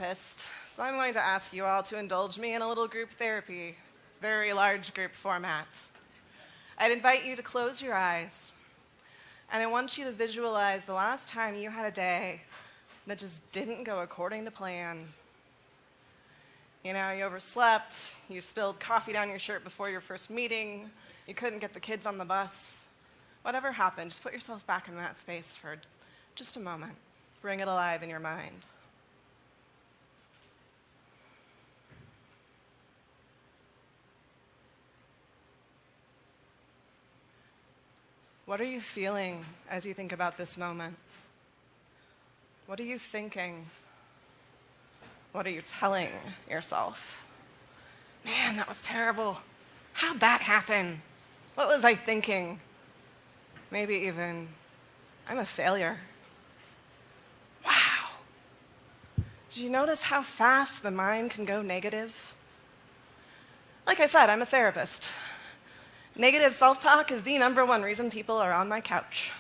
therapist, so I'm going to ask you all to indulge me in a little group therapy, very large group format. I'd invite you to close your eyes, and I want you to visualize the last time you had a day that just didn't go according to plan. You know, you overslept, you spilled coffee down your shirt before your first meeting, you couldn't get the kids on the bus. Whatever happened, just put yourself back in that space for just a moment. Bring it alive in your mind. What are you feeling as you think about this moment? What are you thinking? What are you telling yourself? Man, that was terrible. How'd that happen? What was I thinking? Maybe even, I'm a failure. Wow. Did you notice how fast the mind can go negative? Like I said, I'm a therapist. Negative self-talk is the #1 reason people are on my couch.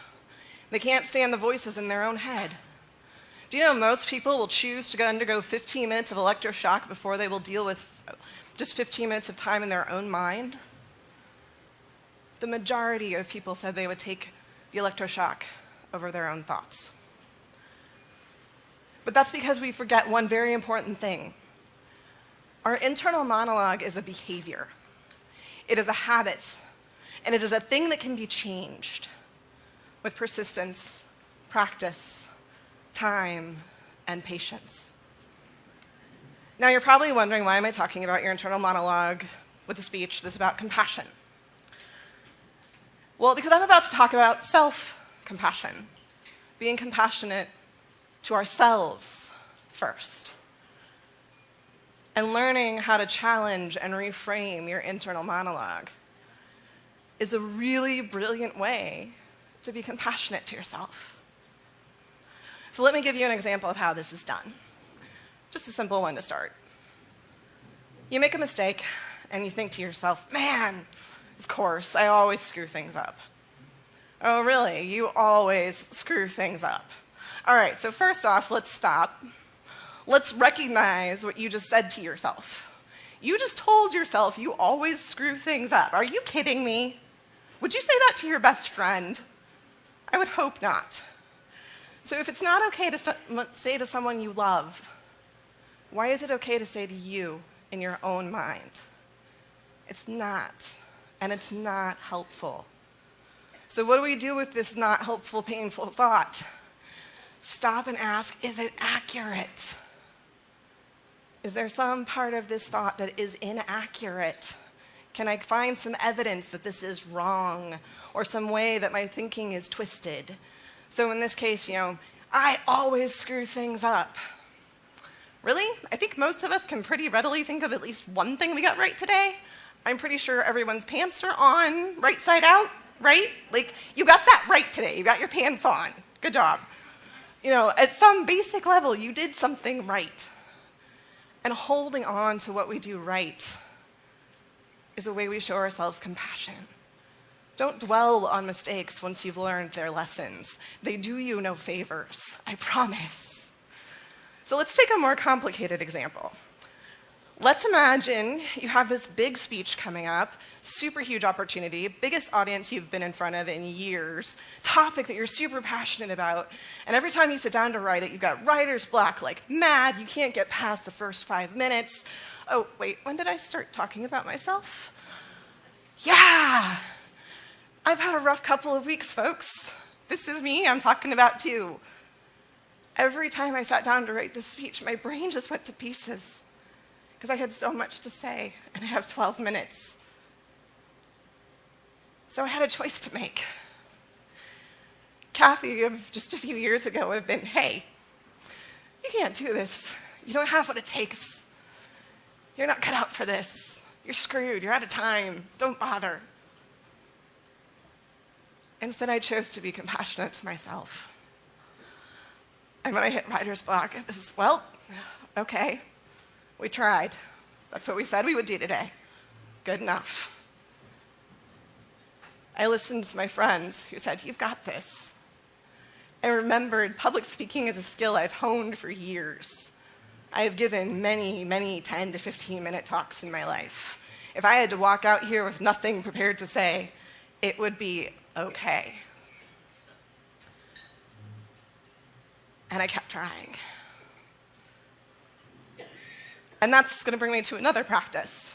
They can't stand the voices in their own head. Do you know most people will choose to undergo 15 minutes of electroshock before they will deal with just 15 minutes of time in their own mind? The majority of people said they would take the electroshock over their own thoughts. But that's because we forget one very important thing. Our internal monologue is a behavior. It is a habit, and it is a thing that can be changed with persistence, practice, time, and patience. Now, you're probably wondering, why am I talking about your internal monologue with a speech that's about compassion? Well, because I'm about to talk about self-compassion, being compassionate to ourselves first, and learning how to challenge and reframe your internal monologue is a really brilliant way to be compassionate to yourself. So let me give you an example of how this is done. Just a simple one to start. You make a mistake and you think to yourself, man, of course, I always screw things up. Oh, really? You always screw things up. All right, so first off, let's stop. Let's recognize what you just said to yourself. You just told yourself you always screw things up. Are you kidding me? Would you say that to your best friend? I would hope not. So if it's not okay to say to someone you love, why is it okay to say to you in your own mind? It's not, and it's not helpful. So what do we do with this not helpful, painful thought? Stop and ask, is it accurate? Is there some part of this thought that is inaccurate? Can I find some evidence that this is wrong, or some way that my thinking is twisted? So in this case, I always screw things up. Really? I think most of us can pretty readily think of at least one thing we got right today. I'm pretty sure everyone's pants are on, right side out, right? Like, you got that right today. You got your pants on. Good job. At some basic level, you did something right. And holding on to what we do right is a way we show ourselves compassion. Don't dwell on mistakes once you've learned their lessons. They do you no favors, I promise. So let's take a more complicated example. Let's imagine you have this big speech coming up, super huge opportunity, biggest audience you've been in front of in years, topic that you're super passionate about, and every time you sit down to write it, you've got writer's block like mad, you can't get past the first 5 minutes. Oh, wait, when did I start talking about myself? Yeah! I've had a rough couple of weeks, folks. This is me, I'm talking about too. Every time I sat down to write this speech, my brain just went to pieces because I had so much to say, and I have 12 minutes. So I had a choice to make. Kathy of just a few years ago would have been, hey, you can't do this. You don't have what it takes. You're not cut out for this. You're screwed. You're out of time. Don't bother. Instead, I chose to be compassionate to myself. And when I hit writer's block, it was, well, okay, we tried. That's what we said we would do today. Good enough. I listened to my friends who said, you've got this. I remembered public speaking is a skill I've honed for years. I have given many, many 10 to 15-minute talks in my life. If I had to walk out here with nothing prepared to say, it would be okay. And I kept trying. And that's going to bring me to another practice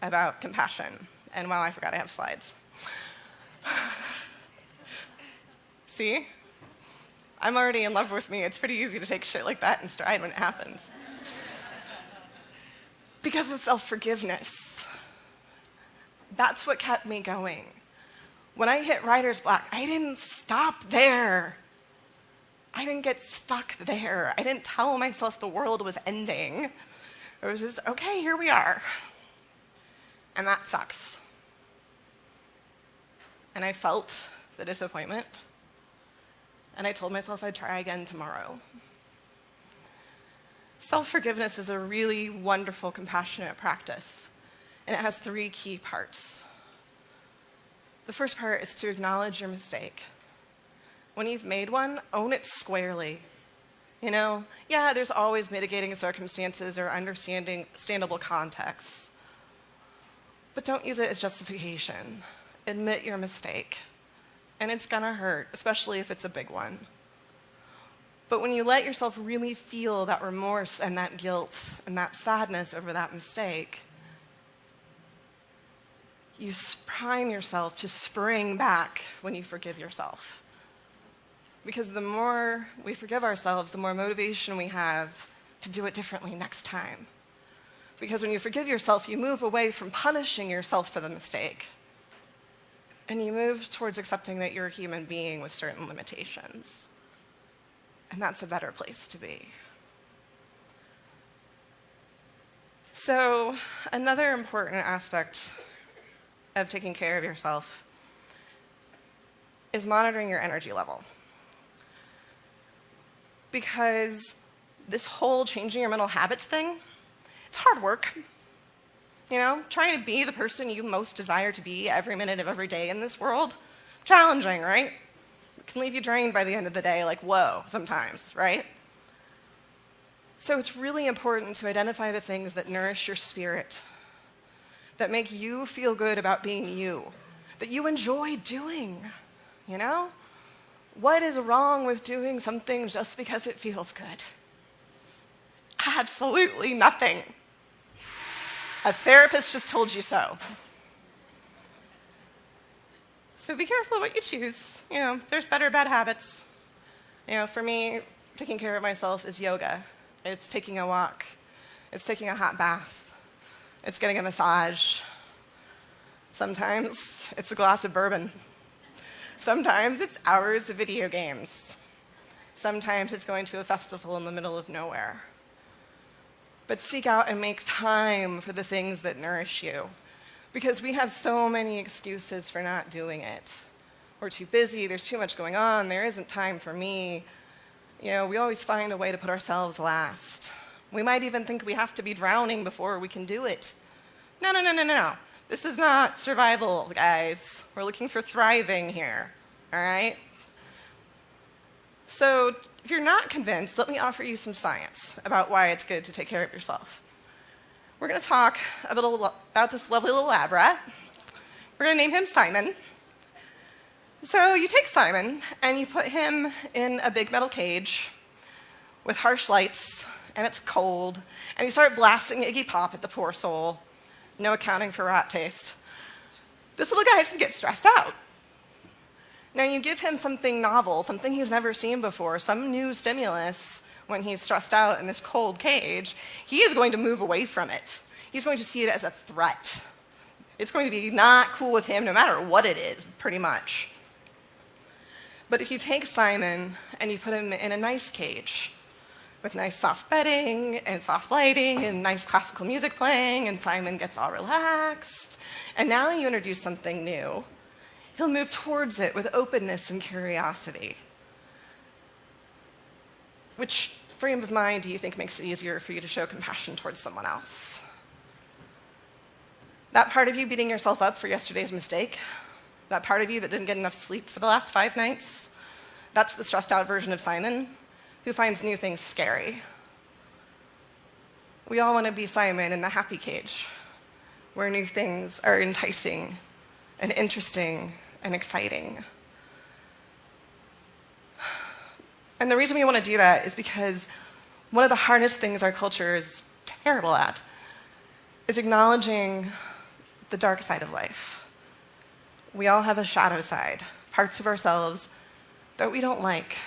about compassion. And wow, I forgot I have slides. See? I'm already in love with me. It's pretty easy to take shit like that in stride when it happens. Because of self-forgiveness. That's what kept me going. When I hit writer's block, I didn't stop there. I didn't get stuck there. I didn't tell myself the world was ending. It was just, okay, here we are. And that sucks. And I felt the disappointment. And I told myself I'd try again tomorrow. Self-forgiveness is a really wonderful, compassionate practice. And it has 3 key parts. The first part is to acknowledge your mistake. When you've made one, own it squarely. You know, yeah, there's always mitigating circumstances or understandable contexts. But don't use it as justification. Admit your mistake. And it's gonna hurt, especially if it's a big one. But when you let yourself really feel that remorse and that guilt and that sadness over that mistake, you prime yourself to spring back when you forgive yourself. Because the more we forgive ourselves, the more motivation we have to do it differently next time. Because when you forgive yourself, you move away from punishing yourself for the mistake. And you move towards accepting that you're a human being with certain limitations. And that's a better place to be. So, another important aspect of taking care of yourself is monitoring your energy level. Because this whole changing your mental habits thing, it's hard work. You know, trying to be the person you most desire to be every minute of every day in this world, challenging, right? It can leave you drained by the end of the day, like, whoa, sometimes, right? So it's really important to identify the things that nourish your spirit, that make you feel good about being you, that you enjoy doing, you know? What is wrong with doing something just because it feels good? Absolutely nothing. A therapist just told you so. So be careful what you choose. You know, there's better bad habits. You know, for me, taking care of myself is yoga. It's taking a walk. It's taking a hot bath. It's getting a massage. Sometimes it's a glass of bourbon. Sometimes it's hours of video games. Sometimes it's going to a festival in the middle of nowhere. But seek out and make time for the things that nourish you. Because we have so many excuses for not doing it. We're too busy, there's too much going on, there isn't time for me. You know, we always find a way to put ourselves last. We might even think we have to be drowning before we can do it. No, no, no, no, no. This is not survival, guys. We're looking for thriving here, all right? So if you're not convinced, let me offer you some science about why it's good to take care of yourself. We're going to talk a little about this lovely little lab rat. We're going to name him Simon. So you take Simon and you put him in a big metal cage with harsh lights, and it's cold, and you start blasting Iggy Pop at the poor soul. No accounting for rat taste. This little guy's going to get stressed out. Now you give him something novel, something he's never seen before, some new stimulus when he's stressed out in this cold cage, he is going to move away from it. He's going to see it as a threat. It's going to be not cool with him no matter what it is, pretty much. But if you take Simon and you put him in a nice cage with nice soft bedding and soft lighting and nice classical music playing, and Simon gets all relaxed, and now you introduce something new, he'll move towards it with openness and curiosity. Which frame of mind do you think makes it easier for you to show compassion towards someone else? That part of you beating yourself up for yesterday's mistake? That part of you that didn't get enough sleep for the last 5 nights? That's the stressed out version of Simon, who finds new things scary. We all want to be Simon in the happy cage, where new things are enticing and interesting and exciting. And the reason we want to do that is because one of the hardest things our culture is terrible at is acknowledging the dark side of life. We all have a shadow side, parts of ourselves that we don't like,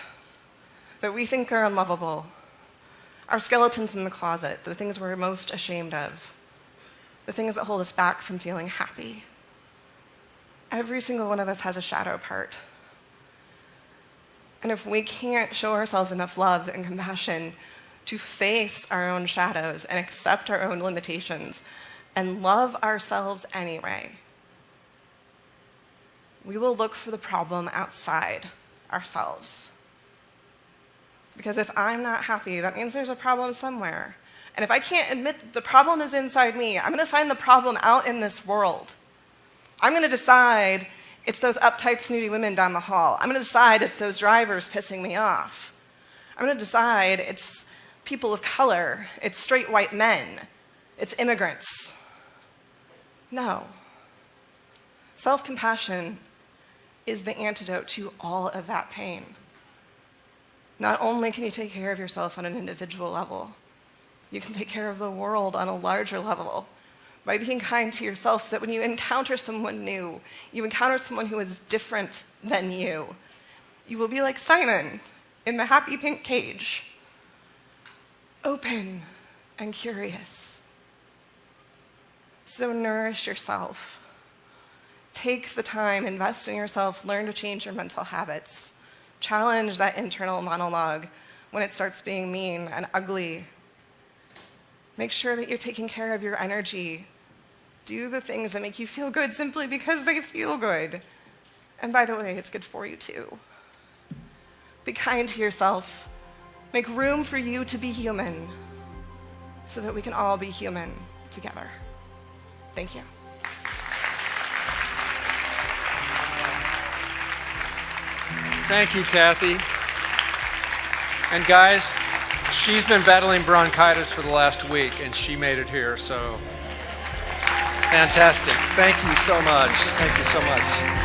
that we think are unlovable, our skeletons in the closet, the things we're most ashamed of, the things that hold us back from feeling happy. Every single one of us has a shadow part. And if we can't show ourselves enough love and compassion to face our own shadows and accept our own limitations and love ourselves anyway, we will look for the problem outside ourselves. Because if I'm not happy, that means there's a problem somewhere. And if I can't admit that the problem is inside me, I'm going to find the problem out in this world. I'm going to decide it's those uptight, snooty women down the hall. I'm going to decide it's those drivers pissing me off. I'm going to decide it's people of color, it's straight white men, it's immigrants. No. Self-compassion is the antidote to all of that pain. Not only can you take care of yourself on an individual level, you can take care of the world on a larger level by being kind to yourself so that when you encounter someone new, you encounter someone who is different than you, you will be like Simon in the happy pink cage, open and curious. So nourish yourself. Take the time, invest in yourself, learn to change your mental habits. Challenge that internal monologue when it starts being mean and ugly. Make sure that you're taking care of your energy. Do the things that make you feel good simply because they feel good. And by the way, it's good for you too. Be kind to yourself. Make room for you to be human so that we can all be human together. Thank you. Thank you, Kathy. And guys, she's been battling bronchitis for the last week, and she made it here, so fantastic. Thank you so much. Thank you so much.